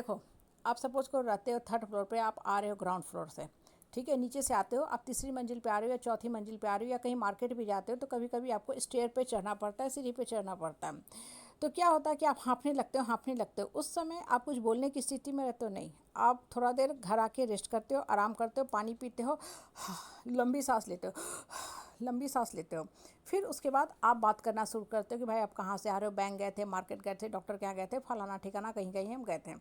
देखो, आप सपोज करो रहते हो थर्ड फ्लोर पे, आप आ रहे हो ग्राउंड फ्लोर से, ठीक है, नीचे से आते हो, आप तीसरी मंजिल पे आ रहे हो या चौथी मंजिल पे आ रहे हो या कहीं मार्केट भी जाते हो, तो कभी कभी आपको स्टेयर पे चढ़ना पड़ता है, सीढ़ी पे चढ़ना पड़ता है। तो क्या होता है कि आप हाँफने लगते हो, उस समय आप कुछ बोलने की स्थिति में रहते हो नहीं, आप थोड़ा देर घर आके रेस्ट करते हो, आराम करते हो, पानी पीते हो, लंबी सांस लेते हो, लंबी सांस लेते हो, फिर उसके बाद आप बात करना शुरू करते हो कि भाई आप कहाँ से आ रहे हो, बैंक गए थे, मार्केट गए थे, डॉक्टर के यहाँ गए थे, फलाना ठिकाना कहीं कहीं हम गए थे।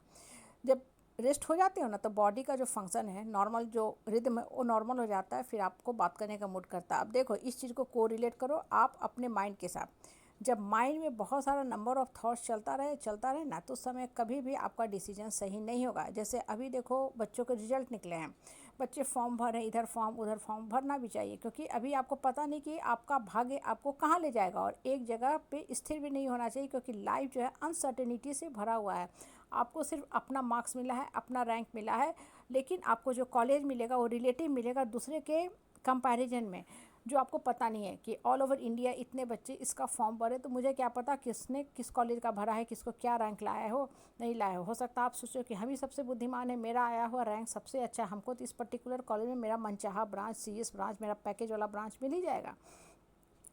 जब रेस्ट हो जाते हो ना, तो बॉडी का जो फंक्शन है, नॉर्मल जो रिदम है वो नॉर्मल हो जाता है, फिर आपको बात करने का मूड करता है। अब देखो, इस चीज़ को कोरिलेट करो आप अपने माइंड के साथ। जब माइंड में बहुत सारा नंबर ऑफ थॉट्स चलता रहे ना, तो उस समय कभी भी आपका डिसीजन सही नहीं होगा। जैसे अभी देखो, बच्चों के रिजल्ट निकले हैं, बच्चे फॉर्म भर रहे हैं, इधर फॉर्म उधर फॉर्म, भरना भी चाहिए, क्योंकि अभी आपको पता नहीं कि आपका भाग्य आपको कहाँ ले जाएगा, और एक जगह पे स्थिर भी नहीं होना चाहिए, क्योंकि लाइफ जो है अनसर्टेनिटी से भरा हुआ है। आपको सिर्फ अपना मार्क्स मिला है, अपना रैंक मिला है, लेकिन आपको जो कॉलेज मिलेगा वो रिलेटिव मिलेगा दूसरे के कंपैरिजन में, जो आपको पता नहीं है कि ऑल ओवर इंडिया इतने बच्चे इसका फॉर्म भरे, तो मुझे क्या पता किसने किस कॉलेज का भरा है, किसको क्या रैंक लाया हो, नहीं लाया हो सकता है आप सोचो कि हम ही सबसे बुद्धिमान है, मेरा आया हुआ रैंक सबसे अच्छा, हमको तो इस पर्टिकुलर कॉलेज में मेरा मनचाहा ब्रांच, सीएस ब्रांच, मेरा पैकेज वाला ब्रांच मिल ही जाएगा।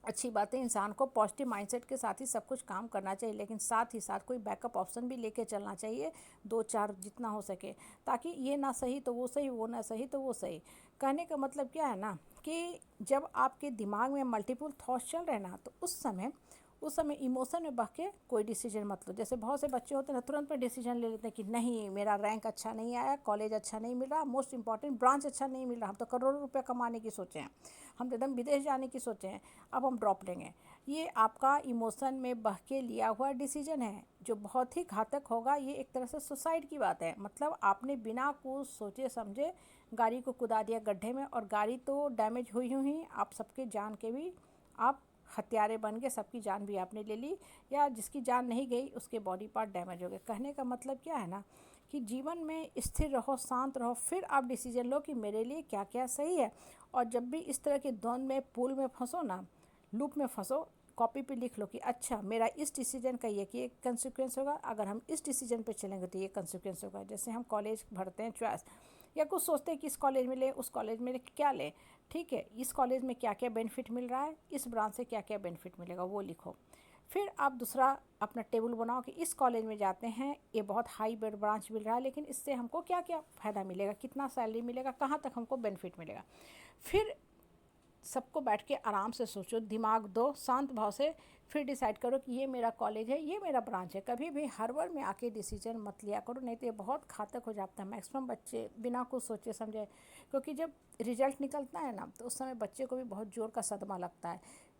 अच्छी बात है, इंसान को पॉजिटिव माइंडसेट के साथ ही सब कुछ काम करना चाहिए, लेकिन साथ ही साथ कोई बैकअप ऑप्शन भी लेके चलना चाहिए, दो चार जितना हो सके, ताकि ये ना सही तो वो सही, वो ना सही तो वो सही। कहने का मतलब क्या है ना, कि जब आपके दिमाग में मल्टीपल थॉट्स चल रहे हैं ना, तो उस समय इमोशन में बह के कोई डिसीजन मत लो। जैसे बहुत से बच्चे होते हैं ना, तुरंत में डिसीजन ले लेते हैं कि नहीं, मेरा रैंक अच्छा नहीं आया, कॉलेज अच्छा नहीं मिल रहा, मोस्ट इंपॉर्टेंट ब्रांच अच्छा नहीं मिल रहा, हम तो करोड़ों रुपये कमाने की सोचे हैं, हम तो एकदम विदेश जाने की सोचे हैं, अब हम ड्रॉप लेंगे। ये आपका इमोशन में बह के लिया हुआ डिसीजन है, जो बहुत ही घातक होगा। ये एक तरह से सुसाइड की बात है, मतलब आपने बिना कुछ सोचे समझे गाड़ी को कुदा दिया गड्ढे में, और गाड़ी तो डैमेज हुई ही, आप सबके जान के भी आप हत्यारे बन गए, सबकी जान भी आपने ले ली, या जिसकी जान नहीं गई उसके बॉडी पार्ट डैमेज हो गए। कहने का मतलब क्या है ना, कि जीवन में स्थिर रहो, शांत रहो, फिर आप डिसीजन लो कि मेरे लिए क्या क्या सही है। और जब भी इस तरह के द्वंद में, पूल में फंसो ना, लूप में फंसो, कॉपी पे लिख लो कि अच्छा मेरा इस डिसीजन का ये कि कंसिक्वेंस होगा, अगर हम इस डिसीजन पे चलेंगे तो ये कंसिक्वेंस होगा। जैसे हम कॉलेज भरते हैं चॉइस, या कुछ सोचते हैं कि इस कॉलेज में ले, उस कॉलेज में ले, क्या ले, ठीक है, इस कॉलेज में क्या क्या बेनिफिट मिल रहा है, इस ब्रांच से क्या क्या बेनिफिट मिलेगा, वो लिखो। फिर आप दूसरा अपना टेबल बनाओ कि इस कॉलेज में जाते हैं, ये बहुत हाई ब्रांच मिल रहा है, लेकिन इससे हमको क्या क्या फ़ायदा मिलेगा, कितना सैलरी मिलेगा, कहाँ तक हमको बेनिफिट मिलेगा। फिर सबको बैठ के आराम से सोचो, दिमाग दो शांत भाव से, फिर डिसाइड करो कि ये मेरा कॉलेज है, ये मेरा ब्रांच है। कभी भी हड़बड़ में आके डिसीजन मत लिया करो, नहीं तो ये बहुत घातक हो जाता है। मैक्सिमम बच्चे बिना कुछ सोचे समझे, क्योंकि जब रिजल्ट निकलता है ना, तो उस समय बच्चे को भी बहुत ज़ोर का सदमा लगता है,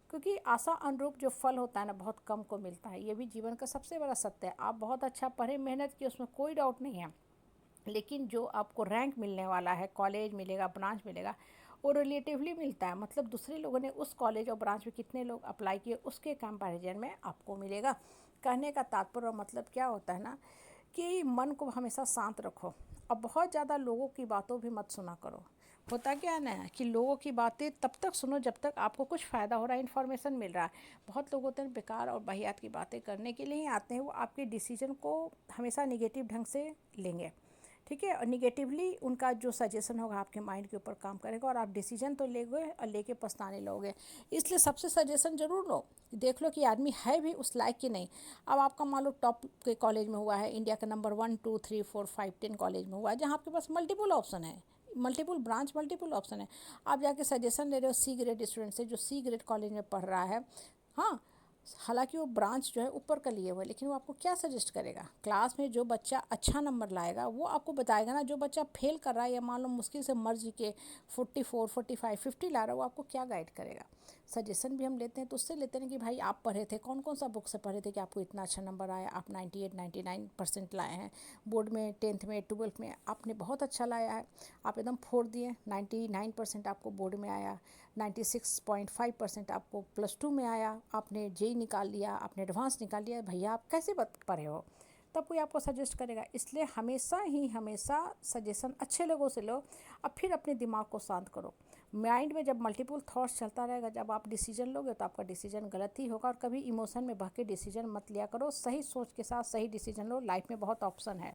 क्योंकि आशा अनुरूप जो फल होता है ना, बहुत कम को मिलता है। ये भी जीवन का सबसे बड़ा सत्य है। आप बहुत अच्छा पढ़े, मेहनत की, उसमें कोई डाउट नहीं है, लेकिन जो आपको रैंक मिलने वाला है, कॉलेज मिलेगा, ब्रांच मिलेगा, वो रिलेटिवली मिलता है, मतलब दूसरे लोगों ने उस कॉलेज और ब्रांच में कितने लोग अप्लाई किए, उसके कंपैरिजन में आपको मिलेगा। कहने का तात्पर्य और मतलब क्या होता है ना, कि मन को हमेशा शांत रखो, और बहुत ज़्यादा लोगों की बातों भी मत सुना करो। होता क्या है ना, कि लोगों की बातें तब तक सुनो जब तक आपको कुछ फ़ायदा हो रहा है, इन्फॉर्मेशन मिल रहा है। बहुत लोग होते हैं बेकार और वाहियात की बातें करने के लिए ही आते हैं, वो आपके डिसीजन को हमेशा निगेटिव ढंग से लेंगे, ठीक है, और निगेटिवली उनका जो सजेशन होगा आपके माइंड के ऊपर काम करेगा, और आप डिसीजन तो लेंगे और लेके पछताने लगोगे। इसलिए सबसे सजेशन जरूर लो, देख लो कि आदमी है भी उस लायक कि नहीं। अब आपका मान लो टॉप के कॉलेज में हुआ है, इंडिया का नंबर 1 2 3 4 5 10 कॉलेज में हुआ है, जहाँ आपके पास मल्टीपल ऑप्शन है, मल्टीपल ब्रांच, मल्टीपल ऑप्शन है। आप जाके सजेशन ले रहे हो सी ग्रेड स्टूडेंट से, जो सी ग्रेड कॉलेज में पढ़ रहा है, हाँ, हालांकि वो ब्रांच जो है ऊपर का लिए हुआ है, लेकिन वो आपको क्या सजेस्ट करेगा। क्लास में जो बच्चा अच्छा नंबर लाएगा वो आपको बताएगा ना, जो बच्चा फेल कर रहा है या मान लो मुश्किल से मर्जी के 44 45 50 ला रहा है, वो आपको क्या गाइड करेगा। सजेशन भी हम लेते हैं तो उससे लेते हैं कि भाई आप पढ़े थे, कौन कौन सा बुक से पढ़े थे कि आपको इतना अच्छा नंबर आया, आप 98 99% लाए हैं बोर्ड में, 10th में, 12th में आपने बहुत अच्छा लाया है, आप एकदम फोड़ दिए, 99% आपको बोर्ड में आया, 96.5% आपको +2 में आया, आपने जेई निकाल लिया, आपने एडवांस निकाल लिया, भैया आप कैसे पढ़े हो, तब कोई आपको सजेस्ट करेगा। इसलिए हमेशा सजेशन अच्छे लोगों से लो, अब फिर अपने दिमाग को शांत करो। माइंड में जब मल्टीपल थॉट्स चलता रहेगा, जब आप डिसीजन लोगे तो आपका डिसीजन गलत ही होगा, और कभी इमोशन में बह के डिसीजन मत लिया करो, सही सोच के साथ सही डिसीजन लो। लाइफ में बहुत ऑप्शन है।